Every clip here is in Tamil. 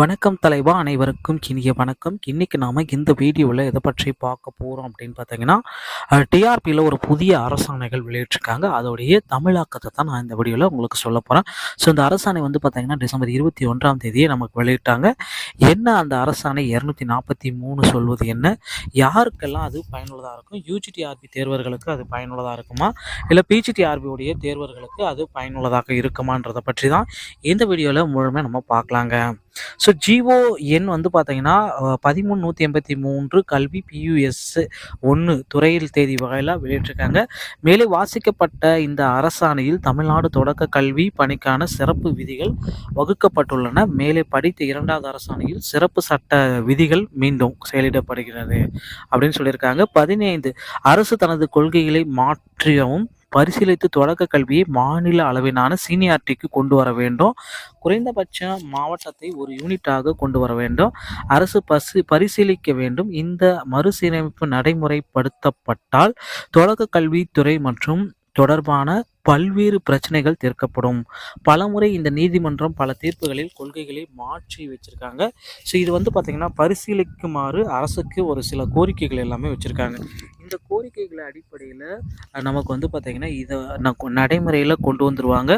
வணக்கம் தலைவா, அனைவருக்கும் இனிய வணக்கம். இன்னைக்கு நாம இந்த வீடியோவில் எதை பற்றி பார்க்க போகிறோம் அப்படின்னு பார்த்தீங்கன்னா, டிஆர்பியில் ஒரு புதிய அரசாணைகள் வெளியிட்டிருக்காங்க. அதோடைய தமிழாக்கத்தை தான் நான் இந்த வீடியோவில் உங்களுக்கு சொல்ல போகிறேன். ஸோ இந்த அரசாணை வந்து பார்த்தீங்கன்னா டிசம்பர் 21ஆம் தேதியே நமக்கு வெளியிட்டாங்க. என்ன அந்த அரசாணை 243 சொல்வது என்ன, யாருக்கெல்லாம் அது பயனுள்ளதாக இருக்கும், யூஜிடிஆர்பி தேர்வர்களுக்கு அது பயனுள்ளதாக இருக்குமா, இல்லை பிஜிடிஆர்பியுடைய தேர்வர்களுக்கு அது பயனுள்ளதாக இருக்குமான்றதை பற்றி தான் இந்த வீடியோவில் முழுமையாக நம்ம பார்க்கலாங்க. ஸோ ஜிஓ எண் வந்து பார்த்தீங்கன்னா 1383 கல்வி பியூஎஸ் 1 துறையில் தேதி வகையில் வெளியிட்டிருக்காங்க. மேலே வாசிக்கப்பட்ட இந்த அரசாணையில் தமிழ்நாடு தொடக்க கல்வி பணிக்கான சிறப்பு விதிகள் வகுக்கப்பட்டுள்ளன. மேலே படித்த இரண்டாவது அரசாணையில் சிறப்பு சட்ட விதிகள் மீண்டும் செயலிடப்படுகிறது அப்படின்னு சொல்லியிருக்காங்க. 15 அரசு தனது கொள்கைகளை மாற்றவும் பரிசீலித்து தொடக்க கல்வியை மாநில அளவிலான சீனியாரிட்டிக்கு கொண்டு வர வேண்டும். குறைந்தபட்ச மாவட்டத்தை ஒரு யூனிட்டாக கொண்டு வர வேண்டும். அரசு பரிசீலிக்க வேண்டும். இந்த மறுசீரமைப்பு நடைமுறைப்படுத்தப்பட்டால் தொடக்க கல்வித்துறை மற்றும் தொடர்பான பல்வேறு பிரச்சனைகள் தீர்க்கப்படும். பலமுறை இந்த நீதிமன்றம் பல தீர்ப்புகளில் கொள்கைகளை மாற்றி வச்சிருக்காங்க. ஸோ இது வந்து பார்த்திங்கன்னா பரிசீலிக்குமாறு அரசுக்கு ஒரு சில கோரிக்கைகள் எல்லாமே வச்சுருக்காங்க. இந்த கோரிக்கைகளை அடிப்படையில் நமக்கு வந்து பார்த்திங்கன்னா இதை நடைமுறையில் கொண்டு வந்துடுவாங்க.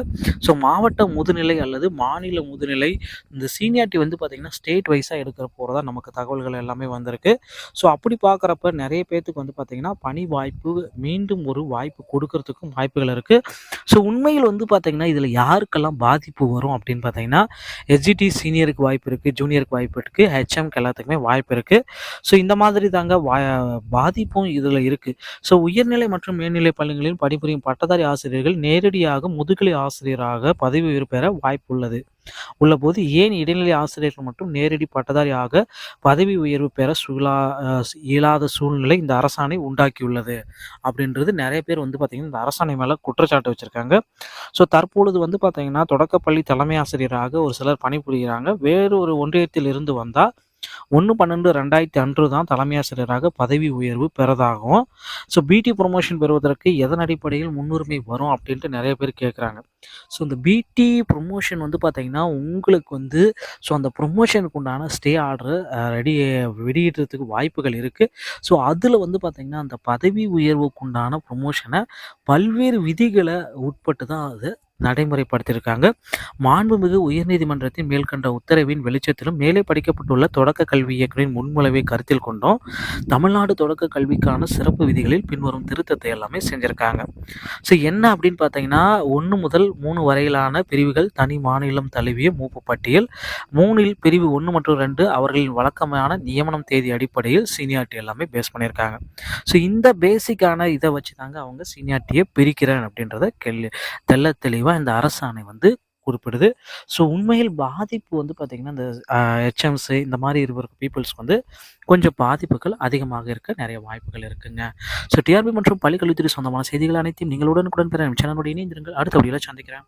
ஸோ மாவட்ட முதுநிலை அல்லது மாநில முதுநிலை இந்த சீனியாரிட்டி வந்து பார்த்திங்கன்னா ஸ்டேட் வைஸாக எடுக்கிற போகிறதா நமக்கு தகவல்கள் எல்லாமே வந்திருக்கு. ஸோ அப்படி பார்க்குறப்ப நிறைய பேர்த்துக்கு வந்து பார்த்திங்கன்னா பணி வாய்ப்பு மீண்டும் ஒரு வாய்ப்பு கொடுக்கறதுக்கும் வாய்ப்புகள் இருக்குது. ஸோ உண்மையில் வந்து பார்த்திங்கன்னா இதில் யாருக்கெல்லாம் பாதிப்பு வரும் அப்படின்னு பார்த்தீங்கன்னா எஸ்ஜிடி சீனியருக்கு வாய்ப்பு இருக்குது, ஜூனியருக்கு வாய்ப்பு இருக்குது, ஹெச்எம்க்கு எல்லாத்துக்குமே வாய்ப்பு இருக்குது. ஸோ இந்த மாதிரி தாங்க பாதிப்பும் இதில் இருக்குது. ஸோ உயர்நிலை மற்றும் மேல்நிலை பள்ளிகளில் பணிபுரியும் பட்டதாரி ஆசிரியர்கள் நேரடியாக முதுகலை ஆசிரியராக பதவி உயர்வு பெற வாய்ப்பு உள்ளபோது ஏன் இடைநிலை ஆசிரியர்கள் மட்டும் நேரடி பட்டதாரியாக பதவி உயர்வு பெற இயலாத சூழ்நிலை இந்த அரசாணை உண்டாக்கியுள்ளது அப்படின்றது நிறைய பேர் வந்து பார்த்திங்கன்னா இந்த அரசாணை மேலே குற்றச்சாட்டு வச்சுருக்காங்க. ஸோ தற்பொழுது வந்து பார்த்திங்கன்னா தொடக்கப்பள்ளி தலைமை ஆசிரியராக ஒரு சிலர் பணிபுரிகிறாங்க. வேறு ஒரு ஒன்றியத்தில் இருந்து வந்தால் 1/12/2000 தான் தலைமை ஆசிரியராக பதவி உயர்வு பெறதாகவும், ஸோ பிடி ப்ரொமோஷன் பெறுவதற்கு எதன் அடிப்படையில் முன்னுரிமை வரும் அப்படின்ட்டு நிறைய பேர் கேட்குறாங்க. ஸோ இந்த பிடி ப்ரொமோஷன் வந்து பார்த்திங்கன்னா உங்களுக்கு வந்து ஸோ அந்த ப்ரொமோஷனுக்கு உண்டான ஸ்டே ஆர்டர் வெளியிடுறதுக்கு வாய்ப்புகள் இருக்குது. ஸோ அதில் வந்து பார்த்திங்கன்னா அந்த பதவி உயர்வுக்கு உண்டான ப்ரொமோஷனை பல்வேறு விதிகளை உட்பட்டு தான் அது நடைமுறைப்படுத்தியிருக்காங்க. மாண்புமிகு உயர்நீதிமன்றத்தின் மேல்கண்ட உத்தரவின் வெளிச்சத்திலும் மேலே படிக்கப்பட்டுள்ள தொடக்க கல்வி இயக்குநரின் முன்மொழிவை கருத்தில் கொண்டும் தமிழ்நாடு தொடக்க கல்விக்கான சிறப்பு விதிகளில் பின்வரும் திருத்தத்தை எல்லாமே செஞ்சுருக்காங்க. ஸோ என்ன அப்படின்னு பார்த்தீங்கன்னா 1 முதல் 3 வரையிலான பிரிவுகள் தனி மாநிலம் தழுவிய மூப்பு பட்டியல், 3இல் பிரிவு 1 மற்றும் 2 அவர்களின் வழக்கமான நியமனம் தேதி அடிப்படையில் சீனியாரிட்டி எல்லாமே பேஸ் பண்ணியிருக்காங்க. ஸோ இந்த பேசிக்கான இதை வச்சு தாங்க அவங்க சீனியாரிட்டியை பிரிக்கிறேன் அப்படின்றத தெளிவாக இந்த அரசாணை வந்து குறிப்பிடுது. ஸோ உண்மையில் பாதிப்பு வந்து பார்த்திங்கன்னா இந்த ஹெச்எம்ஸ் இந்த மாதிரி இருக்கிற பீப்புள்ஸ்க்கு வந்து கொஞ்சம் பாதிப்புகள் அதிகமாக இருக்க நிறைய வாய்ப்புகள் இருக்குங்க. ஸோ டிஆர்பி மற்றும் பள்ளிக்கல்வித்துறை சொந்தமான செய்திகள் அனைத்தையும் நீங்கள் உடனுக்குடன் பெற சேனலுடைய இணைந்திருங்கள். அடுத்த வீடியோவில் சந்திக்கிறேன்.